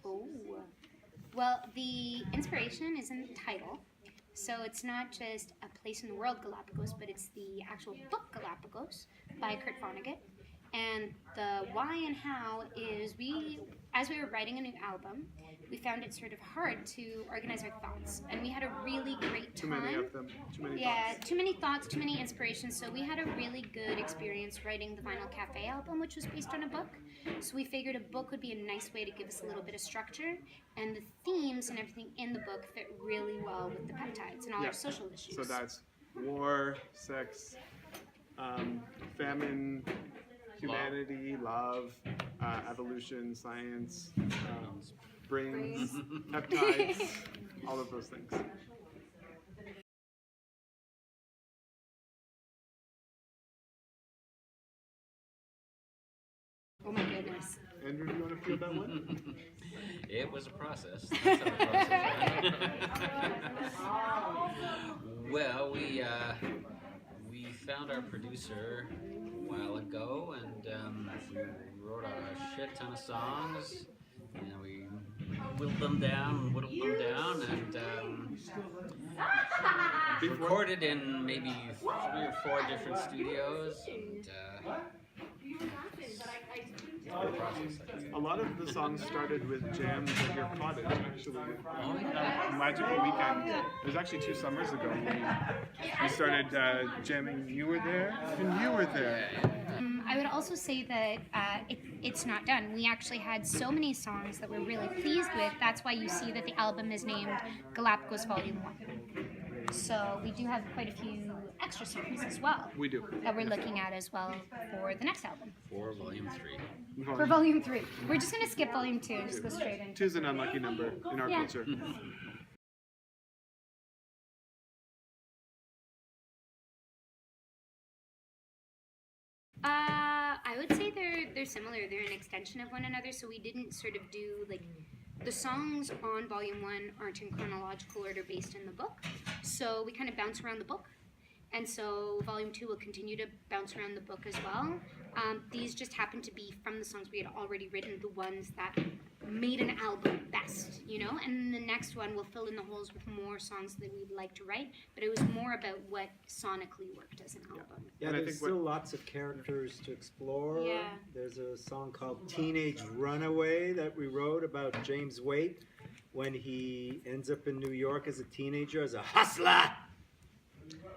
Oh, well, the inspiration is in the title. So it's not just a place in the world, Galapagos, but it's the actual book Galapagos by Kurt Vonnegut. And the why and how is as we were writing a new album, we found it sort of hard to organize our thoughts. And we had a really great time. Too many of them. Too many thoughts. Too many thoughts, too many inspirations. So we had a really good experience writing the Vinyl Cafe album, which was based on a book. So we figured a book would be a nice way to give us a little bit of structure. And the themes and everything in the book fit really well with the peptides and all our social issues. So that's war, sex, famine, humanity, love, evolution, science, brains, peptides, all of those things. Oh my goodness. Andrew, do you want to feel that one? It was a process. That's how the process went. Well, we found our producer a while ago, and we wrote a shit ton of songs, and we whittled them down, and recorded in maybe 3 or 4 different studios, and a lot of the songs started with jams at your cottage, actually. Oh, yeah. Magical Weekend. It was actually 2 summers ago. We started jamming. You were there, and you were there. I would also say that it's not done. We actually had so many songs that we're really pleased with. That's why you see that the album is named Galapagos Volume 1. So we do have quite a few extra songs as well. We do. That we're looking at as well for the next album. For Volume 3. For Volume 3. We're just going to skip Volume 2 and just go straight in. 2 is an unlucky number in our culture. I would say they're similar. They're an extension of one another. So we didn't sort of do like the songs on Volume 1 aren't in chronological order based in the book. So we kind of bounce around the book. And so Volume 2 will continue to bounce around the book as well. These just happen to be from the songs we had already written, the ones that made an album best, you know? And the next one will fill in the holes with more songs that we'd like to write, but it was more about what sonically worked as an album. Yeah, there's still lots of characters to explore. Yeah. There's a song called Teenage Runaway that we wrote about James Waite when he ends up in New York as a teenager, as a hustler.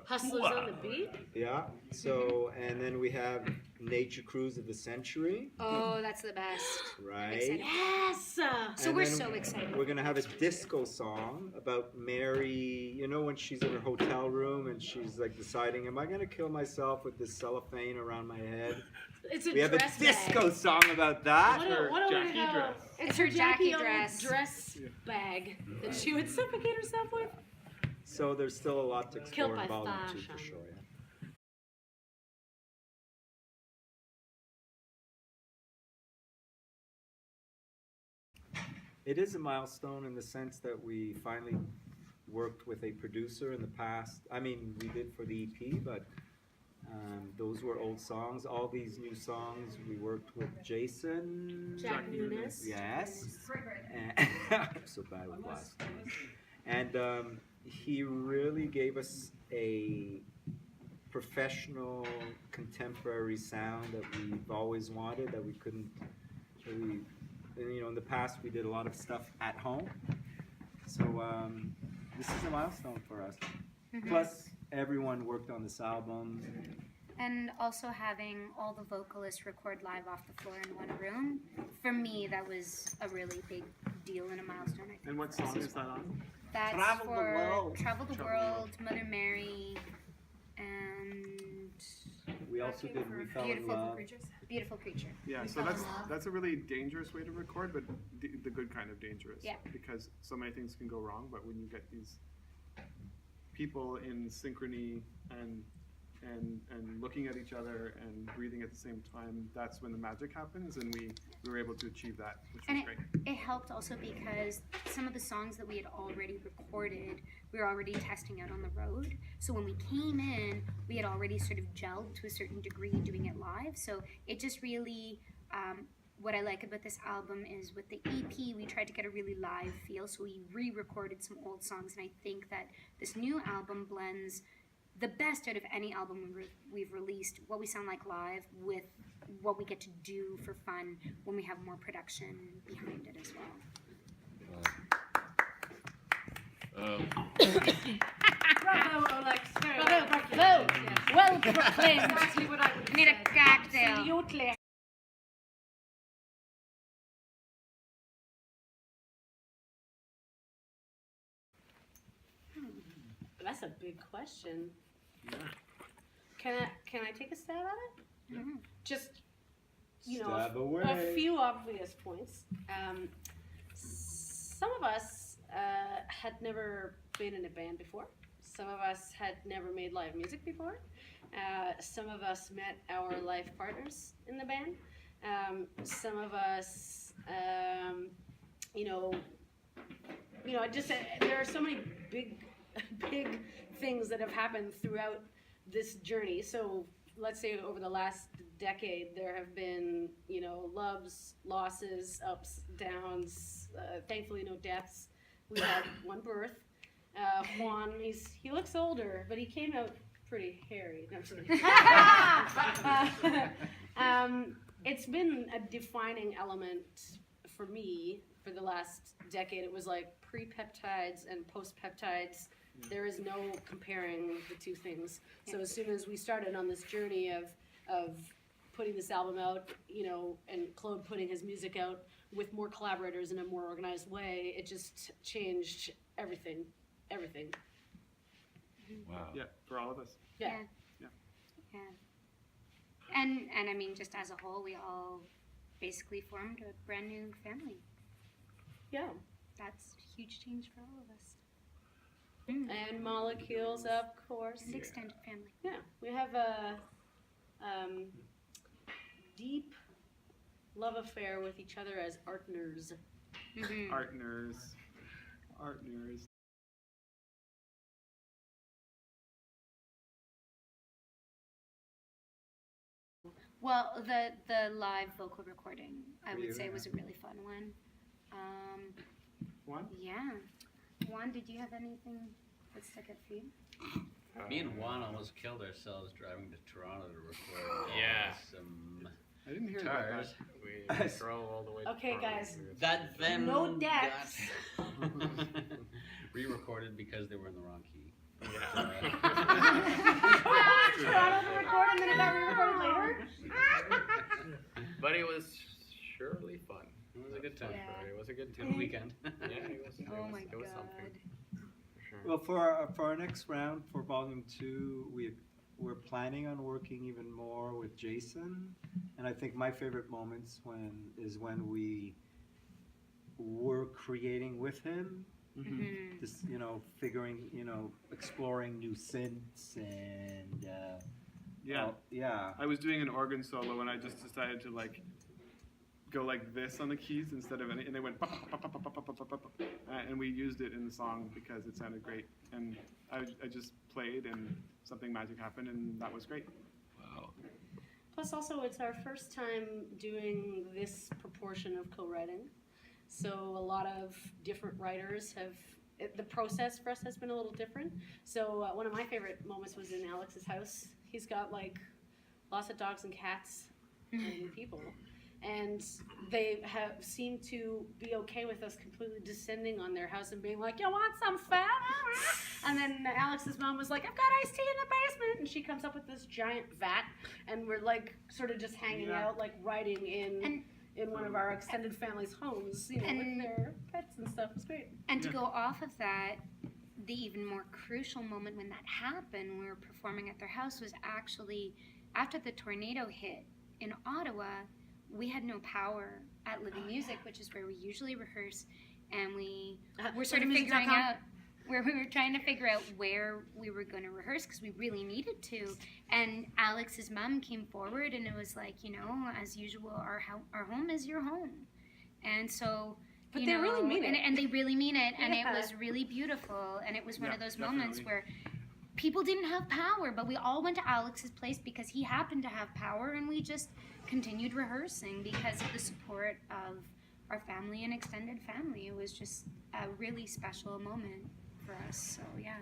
Hustlers on the Beat? Yeah, so, and then we have Nature Cruise of the Century. Oh, that's the best. Right. Yes! So we're so excited. We're going to have a disco song about Mary, you know, when she's in her hotel room and she's like deciding, am I going to kill myself with this cellophane around my head? It's a We have a dress disco bag. song about that. What do we Jackie have? dress. It's her Jackie dress dress. bag that she would suffocate herself with. So there's still a lot to explore Killed by in Volume 2 fashion. for sure, yeah. It is a milestone in the sense that we finally worked with a producer in the past. I mean, we did for the EP, but those were old songs. All these new songs, we worked with Jason. Jack Nunes. Yes. And I'm so bad with last names. And he really gave us a professional, contemporary sound that we've always wanted, that we couldn't really, you know, in the past we did a lot of stuff at home. So this is a milestone for us. Mm-hmm. Plus, everyone worked on this album. And also having all the vocalists record live off the floor in one room, for me, that was a really big deal and a milestone. I think, And what song is that on? That's Travel the for World. Travel the World, Mother Mary, and We also did We Fell in Love. Beautiful Creature. Yeah, so that's a really dangerous way to record, but the good kind of dangerous. Yeah. Because so many things can go wrong, but when you get these people in synchrony and looking at each other and breathing at the same time, that's when the magic happens, and we were able to achieve that, which was great. It helped also because some of the songs that we had already recorded, we were already testing out on the road. So when we came in, we had already sort of gelled to a certain degree doing it live. So it just really what I like about this album is with the EP, we tried to get a really live feel, so we re-recorded some old songs, and I think that this new album blends the best out of any album we've released, what we sound like live with what we get to do for fun when we have more production behind it as well. Bravo, Alex. Bravo, bravo. Yes. Well proclaimed. Exactly what I would I need a say. cocktail. Absolutely. That's a big question. Yeah. Can I take a stab at it? Mhm. Just you know, Stab a away. few obvious points. Some of us had never been in a band before. Some of us had never made live music before. Some of us met our life partners in the band. Some of us, just there are so many big things that have happened throughout this journey. So let's say over the last decade, there have been, loves, losses, ups, downs, thankfully no deaths. We had one birth. Juan, he looks older, but he came out pretty hairy. No, I'm just kidding. It's been a defining element for me for the last decade. It was like pre-PepTides and post-PepTides. There is no comparing the two things. So as soon as we started on this journey of putting this album out, and Claude putting his music out with more collaborators in a more organized way, it just changed everything. Everything. Wow. Yeah, for all of us. Yeah. Yeah. And I mean, just as a whole, we all basically formed a brand new family. Yeah. That's a huge change for all of us. And molecules, of course. And extended family. Yeah. We have a deep love affair with each other as partners. Mm-hmm. Art nerds. Well, the live vocal recording, I For would you, say, yeah. was a really fun one. One? Yeah. Juan, did you have anything that stuck out for you? Me and Juan almost killed ourselves driving to Toronto to record some I didn't hear about guitars. that. We drove all the way to Okay, Toronto. guys. That then No deaths. got re-recorded because they were in the wrong key. Yeah. Toronto to record and then it got re-recorded later? But it was surely fun. It was a good time. Yeah. It was a good Good weekend. Yeah, it was, Oh my it was something. god. For sure. Well, for our next round, for volume 2, we're planning on working even more with Jason, and I think my favorite moments is when we were creating with him, Mm-hmm. just figuring, exploring new synths and Yeah. yeah. I was doing an organ solo and I just decided to go like this on the keys instead of any, and they went pop, pop, pop, pop, pop, pop, pop, pop, pop, and we used it in the song because it sounded great, and I just played and something magic happened and that was great. Wow. Plus also it's our first time doing this proportion of co-writing. So a lot of different writers the process for us has been a little different. So one of my favorite moments was in Alex's house. He's got like lots of dogs and cats and people. And they have seemed to be okay with us completely descending on their house and being like, "You want some fat?" And then Alex's mom was like, "I've got iced tea in the basement." And she comes up with this giant vat. And we're like sort of just hanging out, like writing in one of our extended family's homes, with their pets and stuff. It's great. And to go off of that, the even more crucial moment when that happened, when we were performing at their house, was actually after the tornado hit in Ottawa. We had no power at Living Music, which is where we usually rehearse, and we were sort of figuring out where we were trying to figure out where we were going to rehearse because we really needed to. And Alex's mom came forward, and it was like, as usual, our home is your home, and so. But they really mean it. And they really mean it, and it Yeah. was really beautiful, and it was one Yeah, of those definitely. moments where people didn't have power, but we all went to Alex's place because he happened to have power, and we just continued rehearsing because of the support of our family and extended family. It was just a really special moment for us. So yeah.